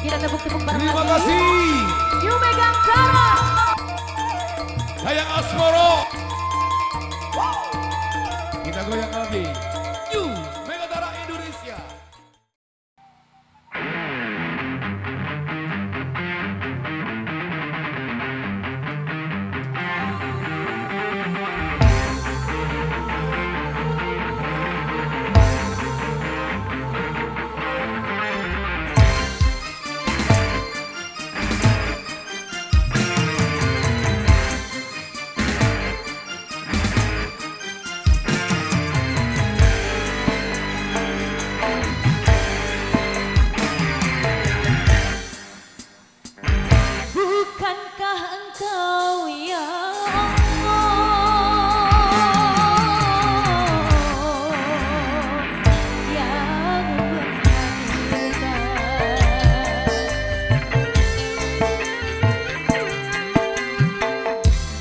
Kita tepuk-tepuk bareng Terima lagi. kasih. Yu Megang Cara. Sayang Asmoro. Kita goyang lagi. Yu Megatara Indonesia. Bukankah engkau ya Allah yang menghadirkan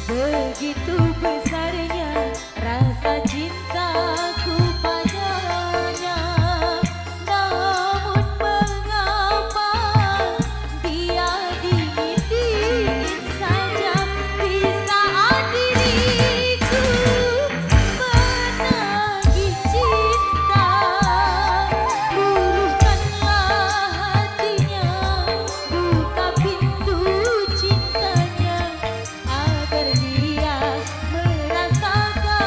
begitu besarnya rasa cintaku padanya, namun mengapa dia dingin-dingin saja di saat diriku menagih cinta. Luluhkanlah hatinya, buka pintu cintanya agar dia merasakan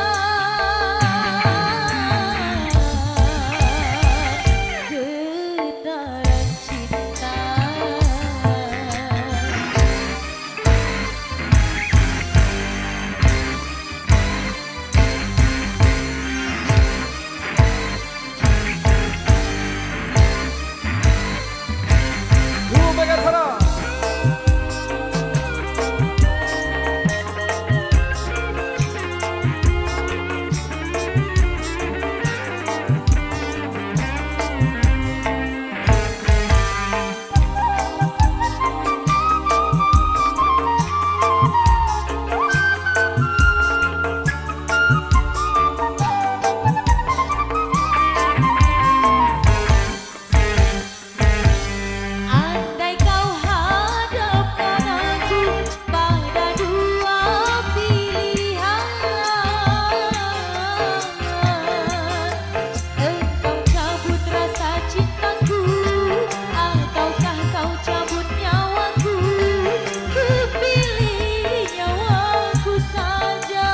getaran cinta. Yu Megatara. Andai kau hadapkan aku pada dua pilihan, engkau cabut rasa cintaku ataukah kau cabut nyawaku, ku pilih nyawaku saja.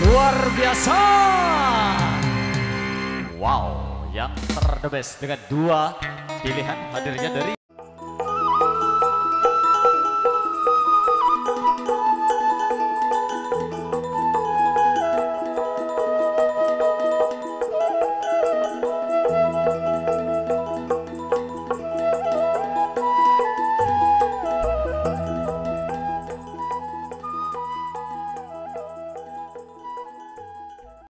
Luar biasa. Wow, yang terdebes dengan 2 pilihan hadirnya dari